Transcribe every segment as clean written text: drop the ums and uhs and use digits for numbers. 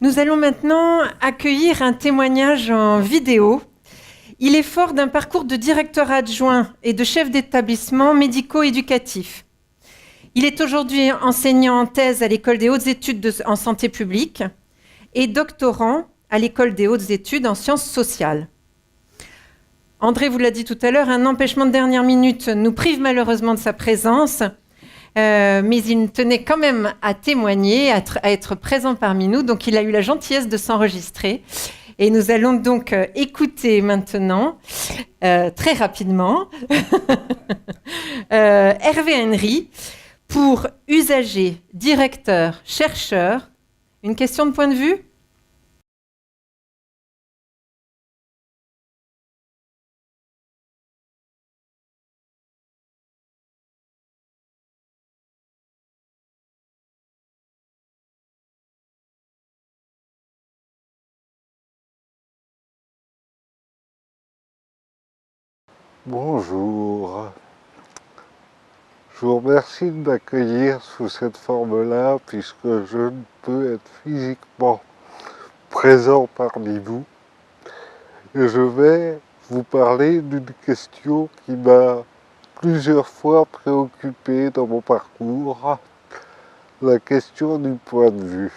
Nous allons maintenant accueillir un témoignage en vidéo. Il est fort d'un parcours de directeur adjoint et de chef d'établissement médico-éducatif. Il est aujourd'hui enseignant en thèse à l'École des hautes études en santé publique et doctorant à l'École des hautes études en sciences sociales. André vous l'a dit tout à l'heure, un empêchement de dernière minute nous prive malheureusement de sa présence, mais il tenait quand même à témoigner, à être présent parmi nous, donc il a eu la gentillesse de s'enregistrer. Et nous allons donc écouter maintenant, très rapidement, Hervé Henry, pour usagers, directeurs, chercheurs. Une question de point de vue ? Bonjour, je vous remercie de m'accueillir sous cette forme-là puisque je ne peux être physiquement présent parmi vous et je vais vous parler d'une question qui m'a plusieurs fois préoccupé dans mon parcours, la question du point de vue.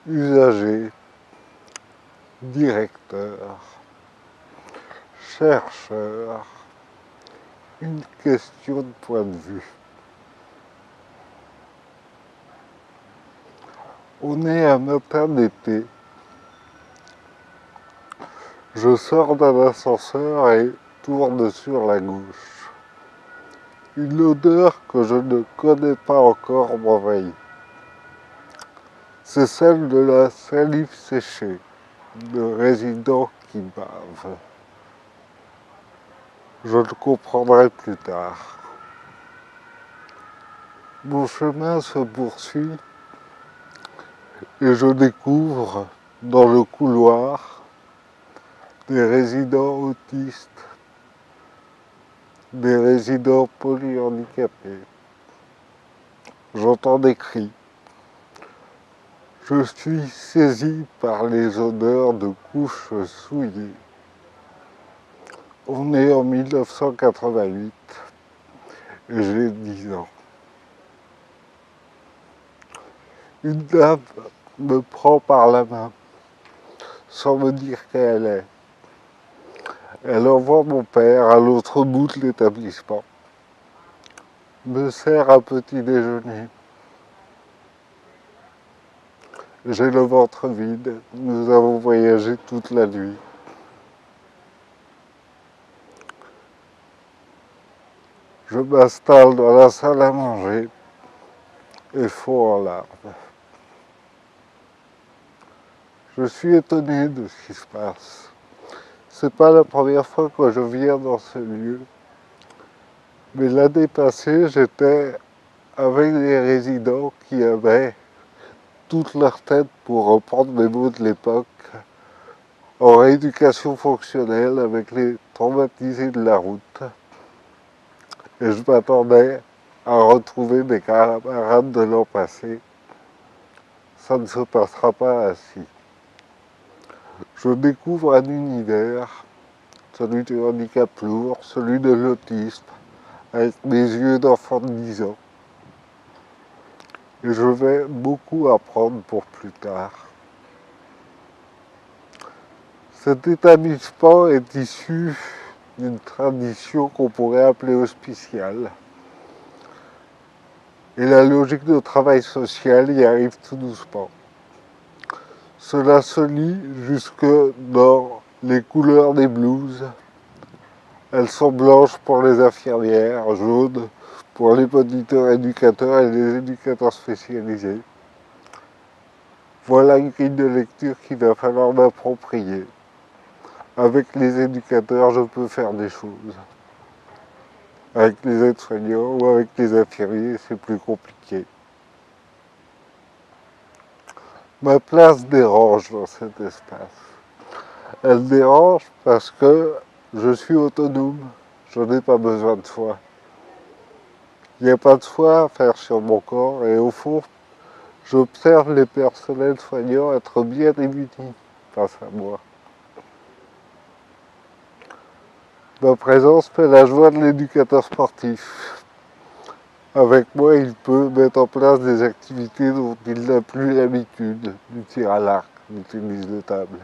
Usager, directeur, chercheur, une question de point de vue. On est un matin d'été. Je sors d'un ascenseur et tourne sur la gauche. Une odeur que je ne connais pas encore m'envahit. C'est celle de la salive séchée, de résidents qui bavent. Je le comprendrai plus tard. Mon chemin se poursuit et je découvre dans le couloir des résidents autistes, des résidents polyhandicapés. J'entends des cris. Je suis saisi par les odeurs de couches souillées. On est en 1988 et j'ai 10 ans. Une dame me prend par la main sans me dire qui elle est. Elle envoie mon père à l'autre bout de l'établissement, me sert un petit déjeuner. J'ai le ventre vide, nous avons voyagé toute la nuit. Je m'installe dans la salle à manger et fonds en larmes. Je suis étonné de ce qui se passe. C'est pas la première fois que je viens dans ce lieu. Mais l'année passée, j'étais avec des résidents qui avaient toute leur tête, pour reprendre mes mots de l'époque, en rééducation fonctionnelle avec les traumatisés de la route. Et je m'attendais à retrouver mes camarades de l'an passé. Ça ne se passera pas ainsi. Je découvre un univers, celui du handicap lourd, celui de l'autisme, avec mes yeux d'enfant de 10 ans. Et je vais beaucoup apprendre pour plus tard. Cet établissement est issu d'une tradition qu'on pourrait appeler hospiciale. Et la logique de travail social y arrive tout doucement. Cela se lit jusque dans les couleurs des blouses. Elles sont blanches pour les infirmières, jaunes pour les moniteurs éducateurs et les éducateurs spécialisés. Voilà une grille de lecture qu'il va falloir m'approprier. Avec les éducateurs, je peux faire des choses. Avec les aides-soignants ou avec les infirmiers, c'est plus compliqué. Ma place dérange dans cet espace. Elle dérange parce que je suis autonome. Je n'ai pas besoin de soins. Il n'y a pas de soins à faire sur mon corps et au fond, J'observe les personnels soignants être bien démunis face à moi. Ma présence fait la joie de l'éducateur sportif. Avec moi, il peut mettre en place des activités dont il n'a plus l'habitude, du tir à l'arc, du tennis de table.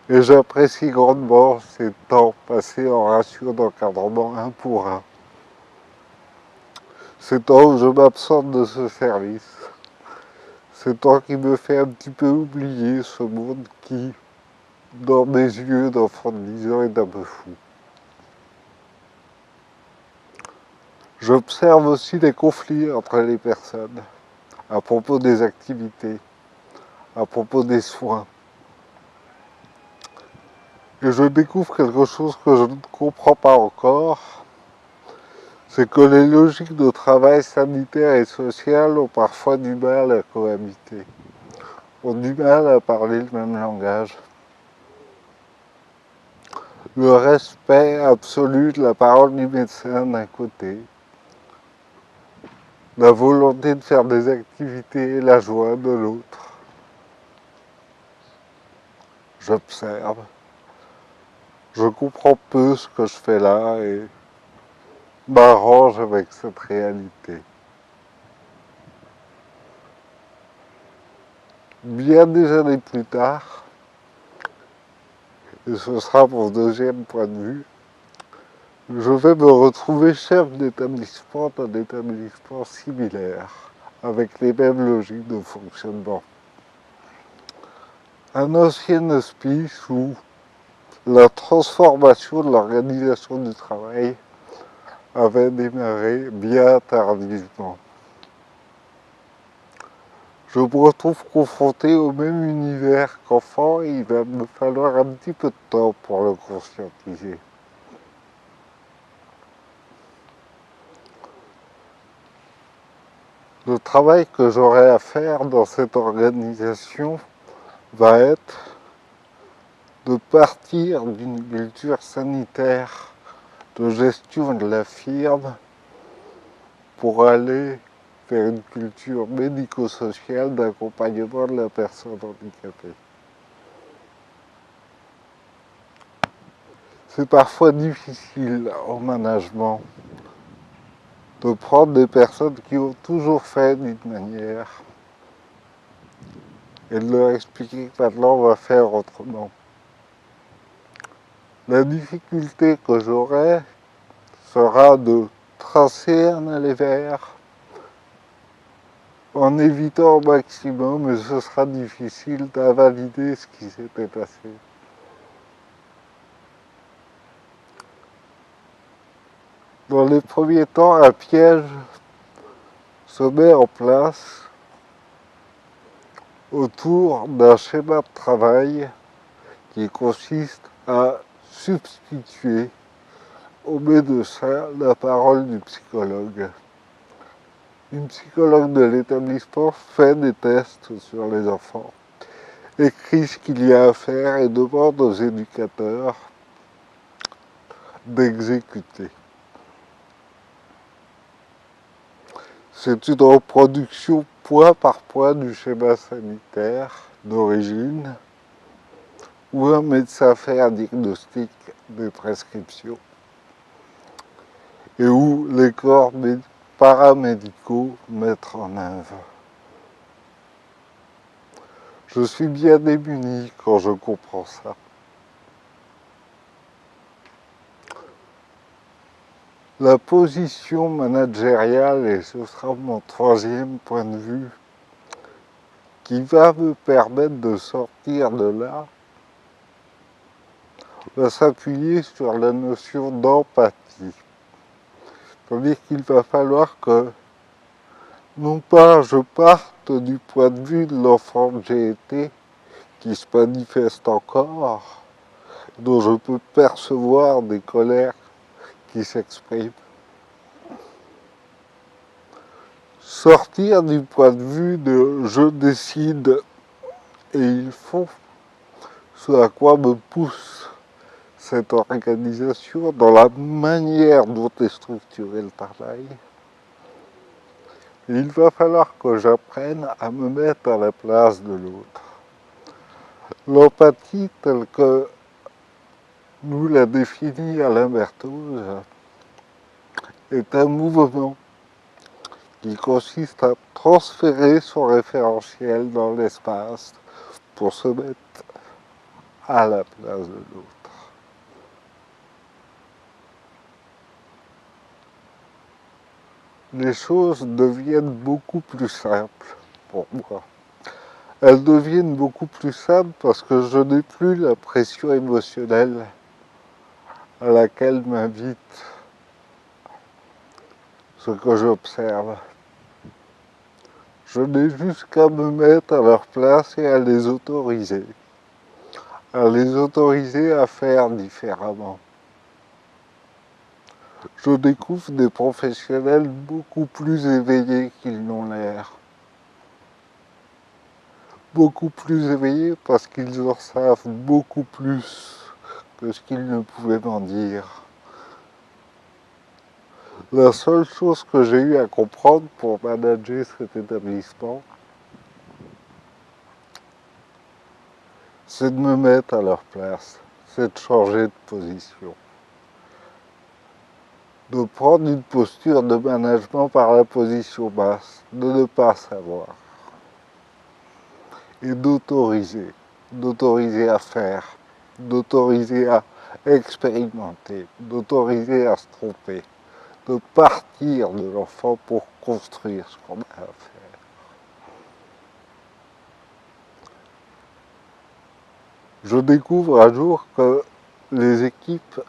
Et j'apprécie grandement ces temps passés en ratio d'encadrement 1 pour 1. Ces temps où je m'absente de ce service. Ces temps qui me fait un petit peu oublier ce monde qui, dans mes yeux d'enfant de 10 ans, est un peu fou. J'observe aussi les conflits entre les personnes, à propos des activités, à propos des soins. Et je découvre quelque chose que je ne comprends pas encore, c'est que les logiques de travail sanitaire et social ont parfois du mal à cohabiter, ont du mal à parler le même langage. Le respect absolu de la parole du médecin d'un côté, la volonté de faire des activités et la joie de l'autre. J'observe. Je comprends peu ce que je fais là et m'arrange avec cette réalité. Bien des années plus tard, et ce sera mon deuxième point de vue, je vais me retrouver chef d'établissement d'un établissement similaire, avec les mêmes logiques de fonctionnement. Un ancien hospice où la transformation de l'organisation du travail avait démarré bien tardivement. Je me retrouve confronté au même univers qu'enfant et il va me falloir un petit peu de temps pour le conscientiser. Le travail que j'aurai à faire dans cette organisation va être de partir d'une culture sanitaire de gestion de la firme pour aller vers une culture médico-sociale d'accompagnement de la personne handicapée. C'est parfois difficile en management de prendre des personnes qui ont toujours fait d'une manière et de leur expliquer que maintenant on va faire autrement. La difficulté que j'aurai sera de tracer un aller vers en évitant au maximum, et ce sera difficile d'invalider ce qui s'était passé. Dans les premiers temps, un piège se met en place autour d'un schéma de travail qui consiste à substituer au médecin la parole du psychologue. Une psychologue de l'établissement fait des tests sur les enfants, écrit ce qu'il y a à faire et demande aux éducateurs d'exécuter. C'est une reproduction point par point du schéma sanitaire d'origine où un médecin fait un diagnostic des prescriptions et où les corps paramédicaux mettent en œuvre. Je suis bien démuni quand je comprends ça. La position managériale, et ce sera mon troisième point de vue, qui va me permettre de sortir de là, va s'appuyer sur la notion d'empathie. C'est-à-dire qu'il va falloir que, non pas je parte du point de vue de l'enfant que j'ai été, qui se manifeste encore, dont je peux percevoir des colères qui s'expriment. Sortir du point de vue de je décide et il faut, ce à quoi me pousse cette organisation dans la manière dont est structuré le travail, Et il va falloir que j'apprenne à me mettre à la place de l'autre. L'empathie telle que nous l'a définie Alain Berthoz est un mouvement qui consiste à transférer son référentiel dans l'espace pour se mettre à la place de l'autre. Les choses deviennent beaucoup plus simples pour moi. Elles deviennent beaucoup plus simples parce que je n'ai plus la pression émotionnelle à laquelle m'invite ce que j'observe. Je n'ai juste qu'à me mettre à leur place et à les autoriser. À les autoriser à faire différemment. Je découvre des professionnels beaucoup plus éveillés qu'ils n'ont l'air. Beaucoup plus éveillés parce qu'ils en savent beaucoup plus que ce qu'ils ne pouvaient m'en dire. La seule chose que j'ai eu à comprendre pour manager cet établissement, c'est de me mettre à leur place, c'est de changer de position. De prendre une posture de management par la position basse, de ne pas savoir. Et d'autoriser à faire, d'autoriser à expérimenter, d'autoriser à se tromper, de partir de l'enfant pour construire ce qu'on a à faire. Je découvre un jour que les équipes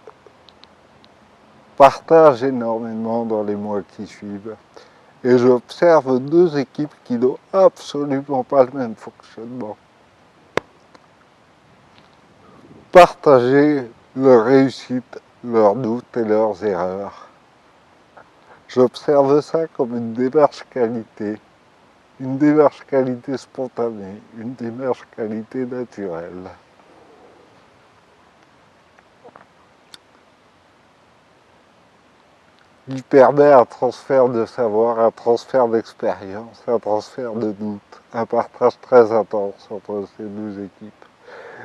partagent énormément dans les mois qui suivent. Et j'observe deux équipes qui n'ont absolument pas le même fonctionnement. Partager leurs réussites, leurs doutes et leurs erreurs. J'observe ça comme une démarche qualité spontanée, une démarche qualité naturelle. Il permet un transfert de savoir, un transfert d'expérience, un transfert de doute, un partage très intense entre ces deux équipes.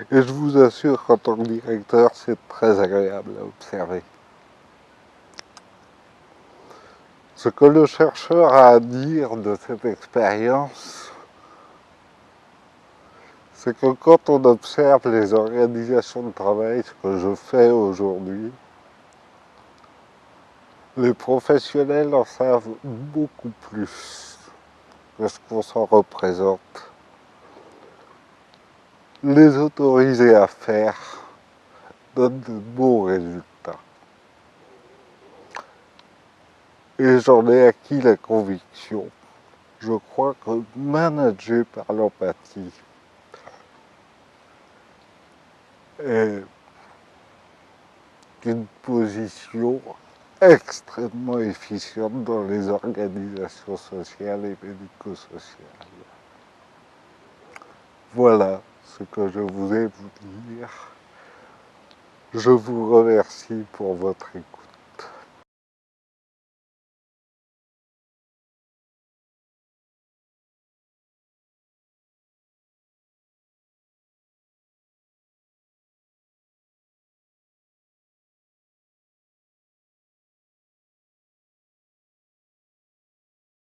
Et je vous assure qu'en tant que directeur, c'est très agréable à observer. Ce que le chercheur a à dire de cette expérience, c'est que quand on observe les organisations de travail, ce que je fais aujourd'hui, les professionnels en savent beaucoup plus que ce qu'on s'en représente. Les autoriser à faire donne de beaux résultats. Et j'en ai acquis la conviction. Je crois que manager par l'empathie est une position extrêmement efficiente dans les organisations sociales et médico-sociales. Voilà ce que je voulais vous dire. Je vous remercie pour votre écoute.